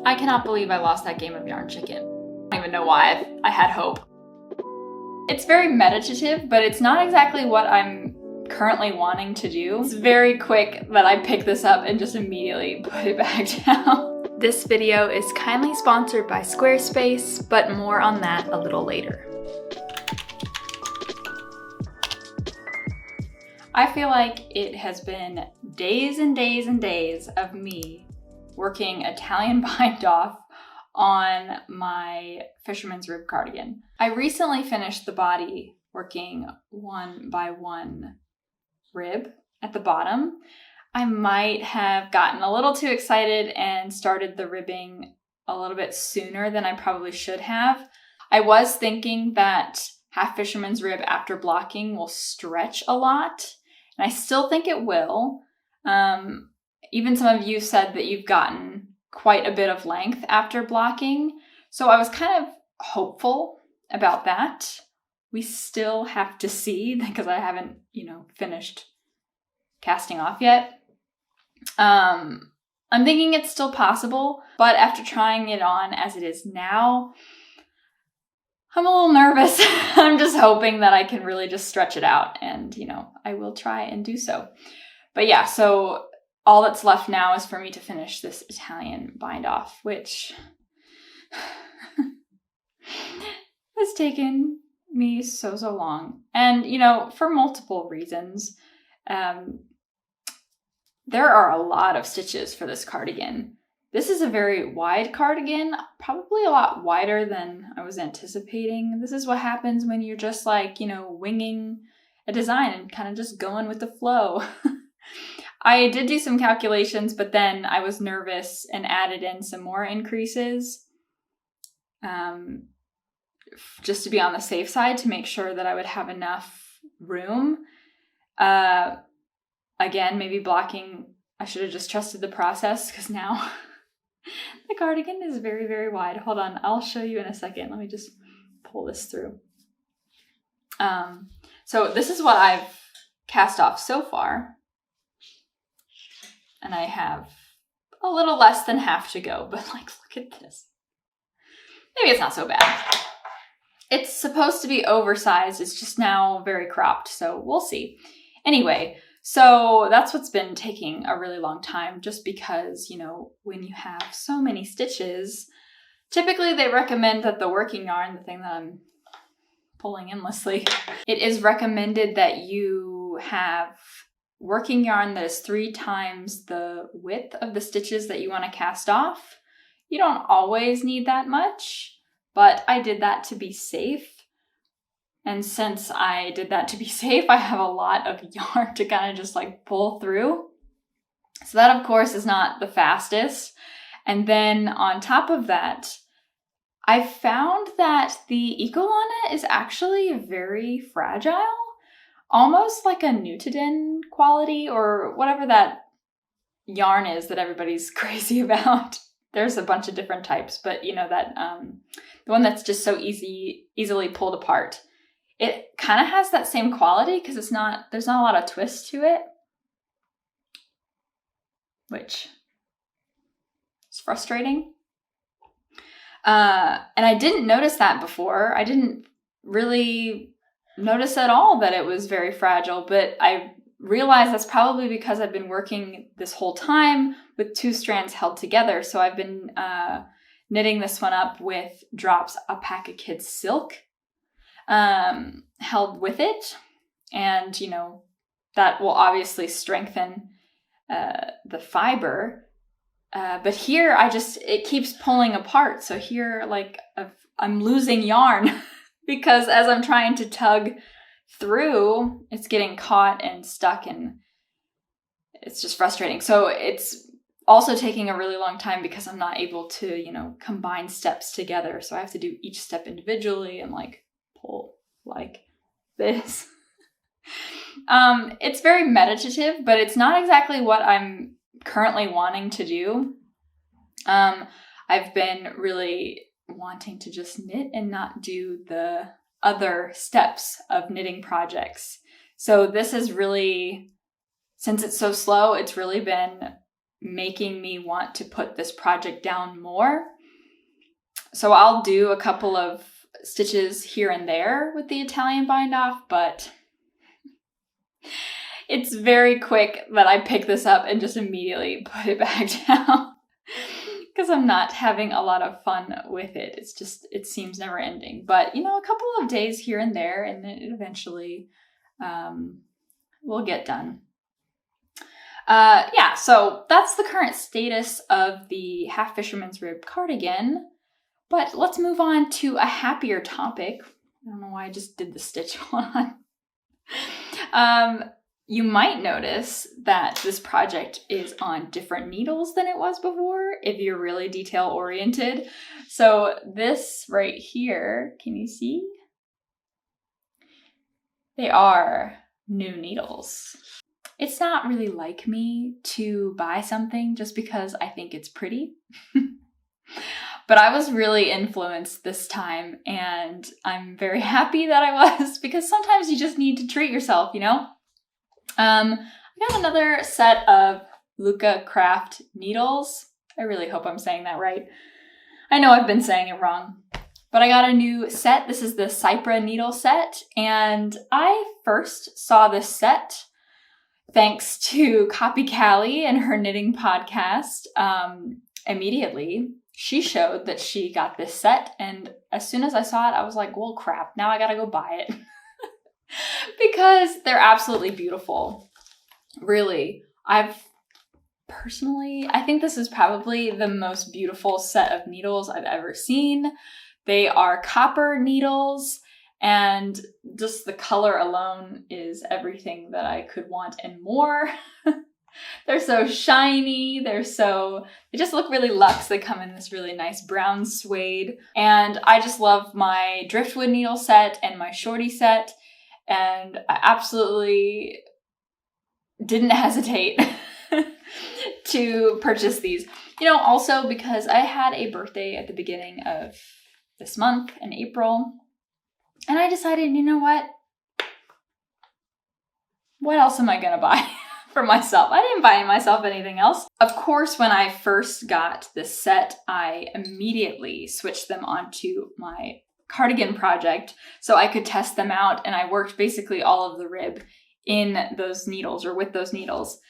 I cannot believe I lost that game of yarn chicken. I don't even know why. I had hope. It's very meditative, but it's not exactly what I'm currently wanting to do. It's very quick that I pick this up and just immediately put it back down. This video is kindly sponsored by Squarespace, but more on that a little later. I feel like it has been days and days and days of me working Italian bind off on my fisherman's rib cardigan. I recently finished the body working 1 by 1 rib at the bottom. I might have gotten a little too excited and started the ribbing a little bit sooner than I probably should have. I was thinking that half fisherman's rib after blocking will stretch a lot, and I still think it will. Even some of you said that you've gotten quite a bit of length after blocking, so I was kind of hopeful about that. We still have to see because I haven't, finished casting off yet. I'm thinking it's still possible, but after trying it on as it is now, I'm a little nervous. I'm just hoping that I can really just stretch it out, and, I will try and do so. But yeah, so all that's left now is for me to finish this Italian bind off, which has taken me so long. And, for multiple reasons. There are a lot of stitches for this cardigan. This is a very wide cardigan, probably a lot wider than I was anticipating. This is what happens when you're just winging a design and kind of just going with the flow. I did do some calculations, but then I was nervous and added in some more increases just to be on the safe side, to make sure that I would have enough room. Again, maybe blocking, I should have just trusted the process, because now the cardigan is very, very wide. Hold on, I'll show you in a second. Let me just pull this through. So this is what I've cast off so far. And I have a little less than half to go, but look at this. Maybe it's not so bad. It's supposed to be oversized. It's just now very cropped, so we'll see. Anyway, so that's what's been taking a really long time, just because, when you have so many stitches, typically they recommend that the working yarn, the thing that I'm pulling endlessly, it is recommended that you have working yarn that is 3 times the width of the stitches that you want to cast off. You don't always need that much, but I did that to be safe. And since I did that to be safe, I have a lot of yarn to kind of just pull through. So that, of course, is not the fastest. And then on top of that, I found that the Ecolana is actually very fragile, almost like a Nutiden quality, or whatever that yarn is that everybody's crazy about. There's a bunch of different types, but that the one that's just so easily pulled apart. It kind of has that same quality because there's not a lot of twist to it, which is frustrating. And I didn't notice that before. I didn't really notice at all that it was very fragile, but I realized that's probably because I've been working this whole time with 2 strands held together. So I've been knitting this one up with Drops Alpaca Kids Silk held with it, and that will obviously strengthen the fiber, but here it keeps pulling apart. So here I'm losing yarn because as I'm trying to tug through, it's getting caught and stuck, and it's just frustrating. So it's also taking a really long time because I'm not able to combine steps together. So I have to do each step individually and pull like this. It's very meditative, but it's not exactly what I'm currently wanting to do. I've been really wanting to just knit and not do the other steps of knitting projects. So this is really, since it's so slow, it's really been making me want to put this project down more. So I'll do a couple of stitches here and there with the Italian bind off, but it's very quick that I pick this up and just immediately put it back down because I'm not having a lot of fun with it. It's just, it seems never ending. But, you know, a couple of days here and there, and then it eventually will get done. Yeah, so that's the current status of the Half Fisherman's Rib cardigan. But let's move on to a happier topic. I don't know why I just did the stitch on. You might notice that this project is on different needles than it was before, if you're really detail oriented. So this right here, can you see? They are new needles. It's not really like me to buy something just because I think it's pretty. But I was really influenced this time, and I'm very happy that I was, because sometimes you just need to treat yourself, you know? I got another set of Luca Craft needles. I really hope I'm saying that right. I know I've been saying it wrong, but I got a new set. This is the Cypra needle set, and I first saw this set thanks to Copy Callie and her knitting podcast. Immediately, she showed that she got this set, and as soon as I saw it, I was like, well, crap, now I gotta go buy it. Because they're absolutely beautiful. Really. I think this is probably the most beautiful set of needles I've ever seen. They are copper needles, and just the color alone is everything that I could want and more. They're so shiny, they just look really luxe. They come in this really nice brown suede. And I just love my driftwood needle set and my shorty set. And I absolutely didn't hesitate to purchase these. You know, also because I had a birthday at the beginning of this month in April. And I decided, you know what? What else am I gonna buy for myself? I didn't buy myself anything else. Of course, when I first got this set, I immediately switched them onto my cardigan project so I could test them out, and I worked basically all of the rib in those needles or with those needles.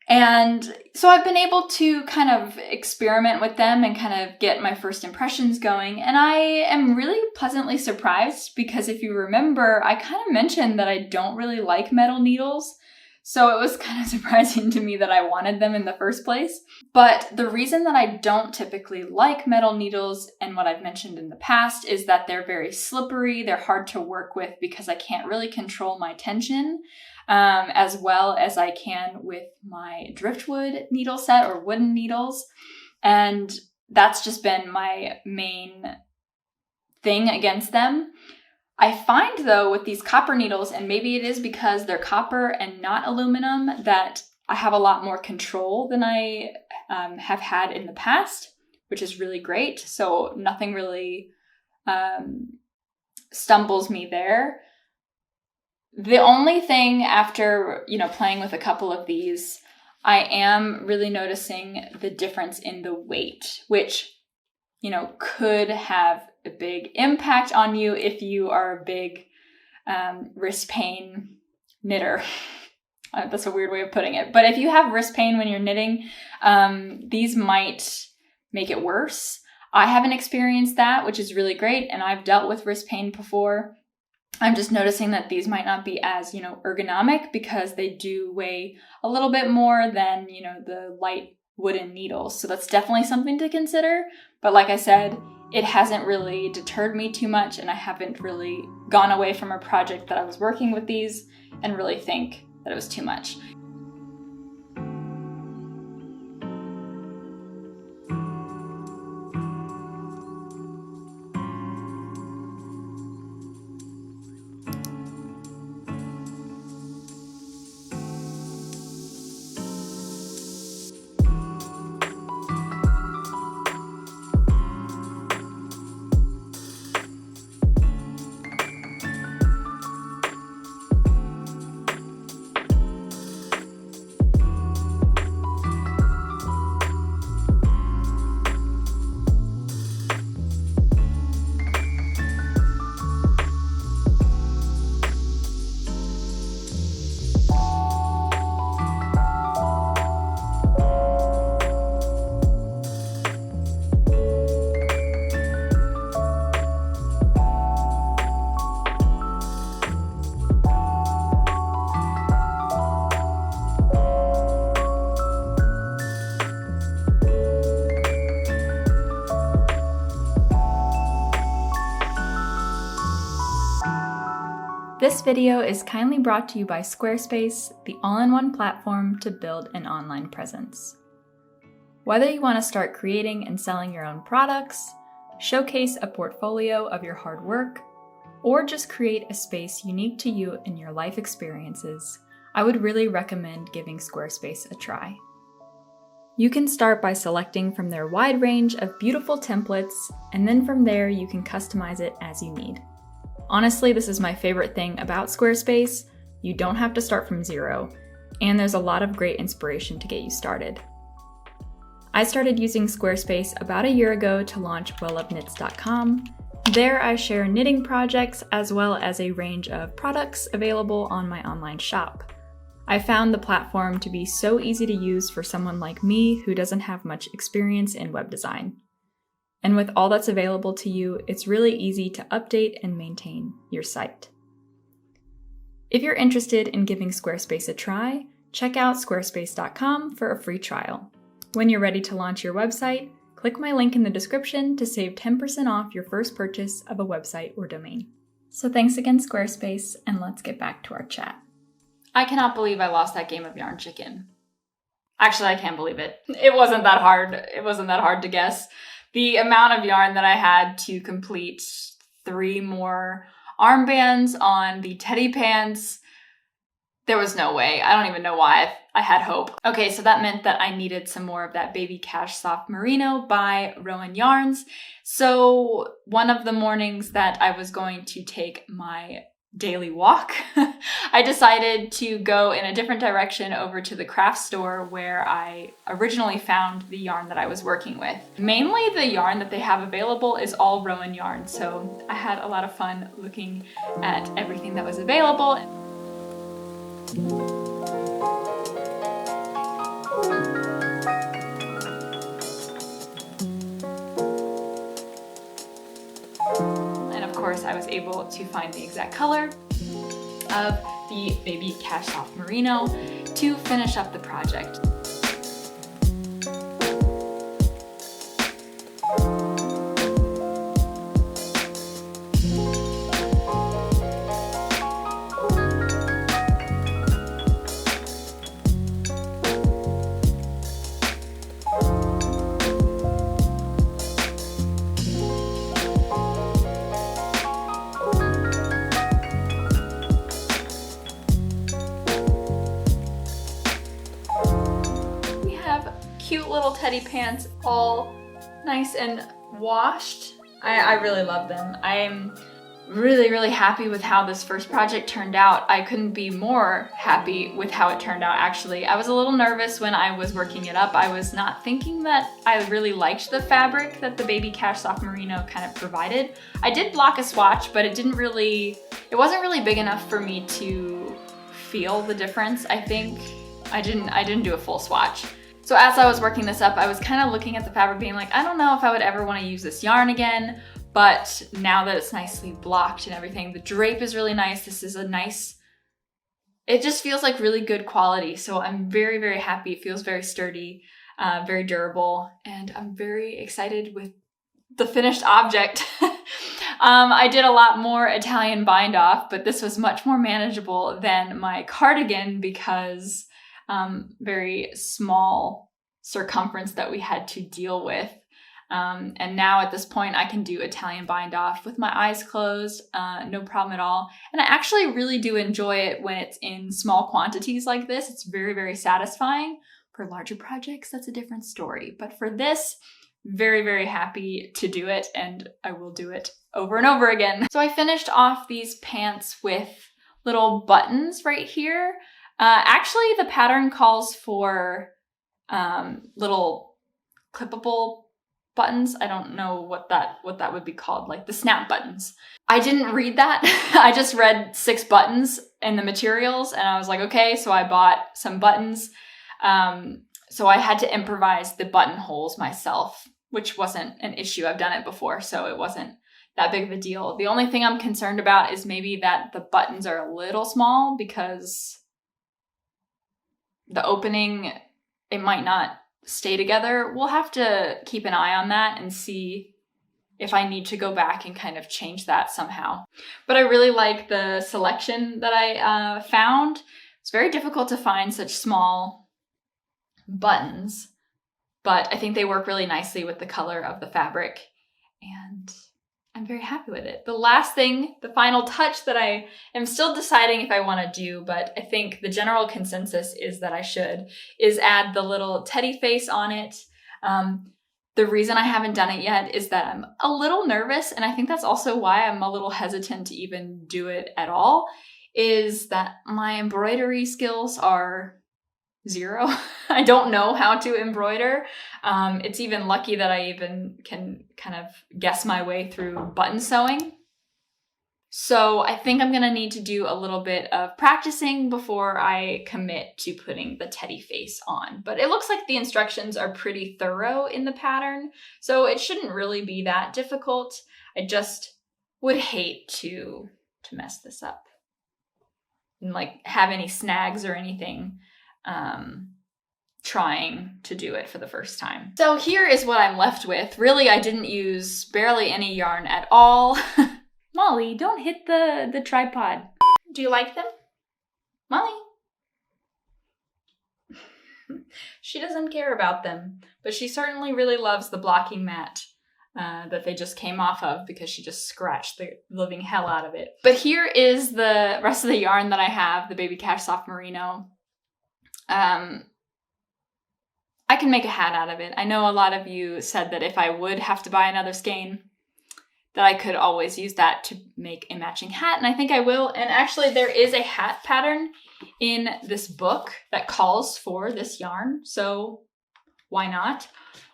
And so I've been able to kind of experiment with them and kind of get my first impressions going, and I am really pleasantly surprised because if you remember, I kind of mentioned that I don't really like metal needles. So it was kind of surprising to me that I wanted them in the first place. But the reason that I don't typically like metal needles, and what I've mentioned in the past, is that they're very slippery. They're hard to work with because I can't really control my tension as well as I can with my driftwood needle set or wooden needles. And that's just been my main thing against them. I find, though, with these copper needles, and maybe it is because they're copper and not aluminum, that I have a lot more control than I have had in the past, which is really great. So nothing really stumbles me there. The only thing after, you know, playing with a couple of these, I am really noticing the difference in the weight, which, you know, could have a big impact on you if you are a big wrist pain knitter. That's a weird way of putting it. But if you have wrist pain when you're knitting, these might make it worse. I haven't experienced that, which is really great. And I've dealt with wrist pain before. I'm just noticing that these might not be as, you know, ergonomic because they do weigh a little bit more than, you know, the light wooden needles. So that's definitely something to consider. But like I said, it hasn't really deterred me too much, and I haven't really gone away from a project that I was working with these and really think that it was too much. This video is kindly brought to you by Squarespace, the all-in-one platform to build an online presence. Whether you want to start creating and selling your own products, showcase a portfolio of your hard work, or just create a space unique to you and your life experiences, I would really recommend giving Squarespace a try. You can start by selecting from their wide range of beautiful templates, and then from there you can customize it as you need. Honestly, this is my favorite thing about Squarespace. You don't have to start from zero, and there's a lot of great inspiration to get you started. I started using Squarespace about a year ago to launch wellovedknits.com. There I share knitting projects as well as a range of products available on my online shop. I found the platform to be so easy to use for someone like me who doesn't have much experience in web design. And with all that's available to you, it's really easy to update and maintain your site. If you're interested in giving Squarespace a try, check out squarespace.com for a free trial. When you're ready to launch your website, click my link in the description to save 10% off your first purchase of a website or domain. So thanks again, Squarespace, and let's get back to our chat. I cannot believe I lost that game of Yarn Chicken. Actually, I can't believe it. It wasn't that hard. It wasn't that hard to guess. The amount of yarn that I had to complete 3 more armbands on the teddy pants, there was no way. I don't even know why I had hope. Okay, so that meant that I needed some more of that Baby Cash Soft Merino by Rowan Yarns. So one of the mornings that I was going to take my daily walk, I decided to go in a different direction over to the craft store where I originally found the yarn that I was working with. Mainly the yarn that they have available is all Rowan yarn, so I had a lot of fun looking at everything that was available. And of course, I was able to find the exact color of the Baby Cash Soft Merino to finish up the project. Cute little teddy pants, all nice and washed. I really love them. I'm really happy with how this first project turned out. I couldn't be more happy with how it turned out, actually. I was a little nervous when I was working it up. I was not thinking that I really liked the fabric that the Baby Cash Soft Merino kind of provided. I did block a swatch, but it wasn't really big enough for me to feel the difference. I think I didn't do a full swatch. So as I was working this up, I was kind of looking at the fabric being like, I don't know if I would ever want to use this yarn again, but now that it's nicely blocked and everything, the drape is really nice. This is it just feels like really good quality. So I'm very happy. It feels very sturdy, very durable, and I'm very excited with the finished object. I did a lot more Italian bind off, but this was much more manageable than my cardigan because very small circumference that we had to deal with. And now at this point I can do Italian bind off with my eyes closed, no problem at all. And I actually really do enjoy it when it's in small quantities like this. It's very satisfying. For larger projects, that's a different story. But for this, very happy to do it, and I will do it over and over again. So I finished off these pants with little buttons right here. Actually, the pattern calls for little clippable buttons. I don't know what that would be called, like the snap buttons. I didn't read that. I just read 6 buttons in the materials, and I was like, okay, so I bought some buttons. So I had to improvise the buttonholes myself, which wasn't an issue. I've done it before, so it wasn't that big of a deal. The only thing I'm concerned about is maybe that the buttons are a little small because the opening, it might not stay together. We'll have to keep an eye on that and see if I need to go back and kind of change that somehow. But I really like the selection that I found. It's very difficult to find such small buttons, but I think they work really nicely with the color of the fabric, and I'm very happy with it. The last thing, the final touch that I am still deciding if I want to do, but I think the general consensus is that I should, is add the little teddy face on it. The reason I haven't done it yet is that I'm a little nervous, and I think that's also why I'm a little hesitant to even do it at all, is that my embroidery skills are zero. I don't know how to embroider. It's even lucky that I even can kind of guess my way through button sewing. So I think I'm gonna need to do a little bit of practicing before I commit to putting the teddy face on. But it looks like the instructions are pretty thorough in the pattern, so it shouldn't really be that difficult. I just would hate to mess this up and like have any snags or anything trying to do it for the first time. So here is what I'm left with. Really, I didn't use barely any yarn at all. Molly, don't hit the tripod. Do you like them? Molly? She doesn't care about them, but she certainly really loves the blocking mat that they just came off of because she just scratched the living hell out of it. But here is the rest of the yarn that I have, the Baby Cash Soft Merino. I can make a hat out of it. I know a lot of you said that if I would have to buy another skein, that I could always use that to make a matching hat, and I think I will. And actually there is a hat pattern in this book that calls for this yarn, so why not?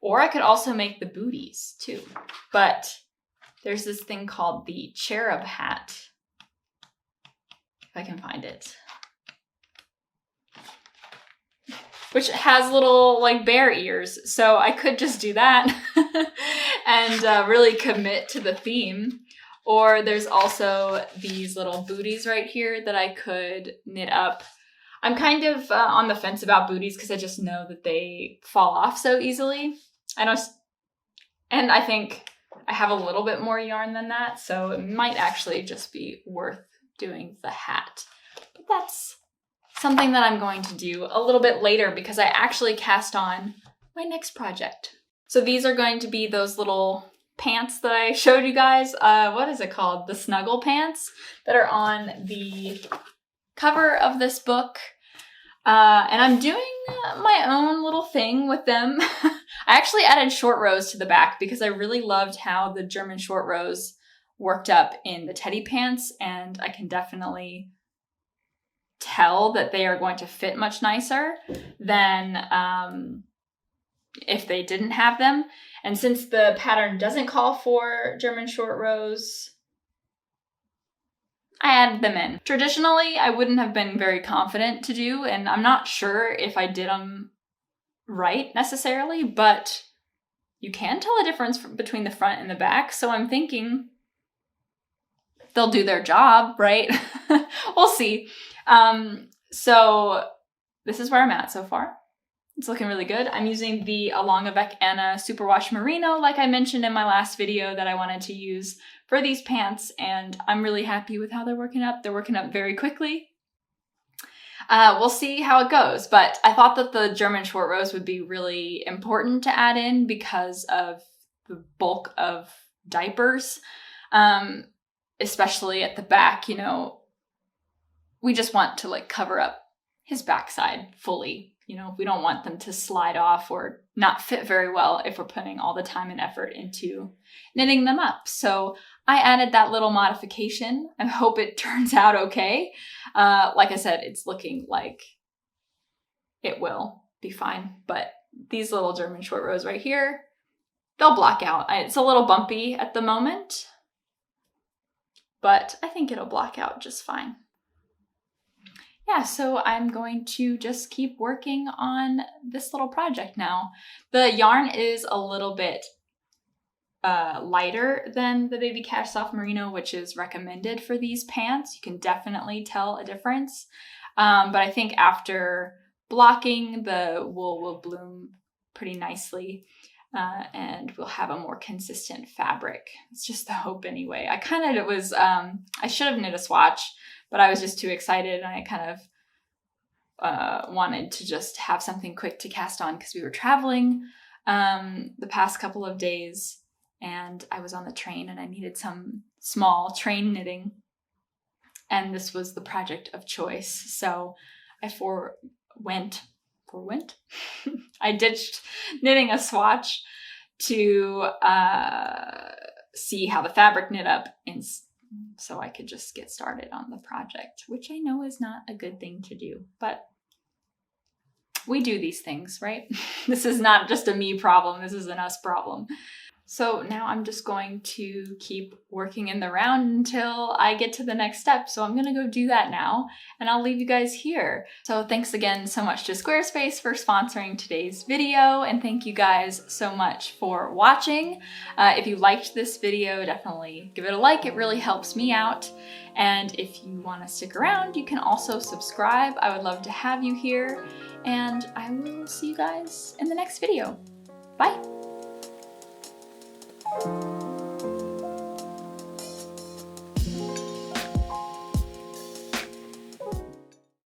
Or I could also make the booties too. But there's this thing called the cherub hat, if I can find it, which has little like bear ears. So I could just do that and really commit to the theme. Or there's also these little booties right here that I could knit up. I'm kind of on the fence about booties because I just know that they fall off so easily. And I think I have a little bit more yarn than that, so it might actually just be worth doing the hat. But that's something that I'm going to do a little bit later because I actually cast on my next project. So these are going to be those little pants that I showed you guys. What is it called? The snuggle pants that are on the cover of this book. And I'm doing my own little thing with them. I actually added short rows to the back because I really loved how the German short rows worked up in the teddy pants, and I can definitely tell that they are going to fit much nicer than if they didn't have them. And since the pattern doesn't call for German short rows, I added them in. Traditionally, I wouldn't have been very confident to do, and I'm not sure if I did them right necessarily, but you can tell a difference between the front and the back, so I'm thinking they'll do their job, right? We'll see. So this is where I'm at so far. It's looking really good. I'm using the Along Avec Anna Superwash Merino, like I mentioned in my last video, that I wanted to use for these pants, and I'm really happy with how they're working up. They're working up very quickly. We'll see how it goes, but I thought that the German short rows would be really important to add in because of the bulk of diapers, especially at the back. You know, we just want to like cover up his backside fully. You know, we don't want them to slide off or not fit very well if we're putting all the time and effort into knitting them up. So I added that little modification. I hope it turns out okay. Like I said, it's looking like it will be fine. But these little German short rows right here, they'll block out. It's a little bumpy at the moment, but I think it'll block out just fine. Yeah, so I'm going to just keep working on this little project now. The yarn is a little bit lighter than the Baby Cash Soft Merino, which is recommended for these pants. You can definitely tell a difference. But I think after blocking, the wool will bloom pretty nicely. and we'll have a more consistent fabric. It's just the hope anyway. I should have knit a swatch, but I was just too excited, and I kind of wanted to just have something quick to cast on because we were traveling the past couple of days, and I was on the train and I needed some small train knitting, and this was the project of choice. So I I ditched knitting a swatch to see how the fabric knit up, and so I could just get started on the project, which I know is not a good thing to do, but we do these things, right? This is not just a me problem, this is an us problem. So now I'm just going to keep working in the round until I get to the next step. So I'm gonna go do that now, and I'll leave you guys here. So thanks again so much to Squarespace for sponsoring today's video, and thank you guys so much for watching. If you liked this video, definitely give it a like, it really helps me out. And if you wanna stick around, you can also subscribe. I would love to have you here, and I will see you guys in the next video. Bye.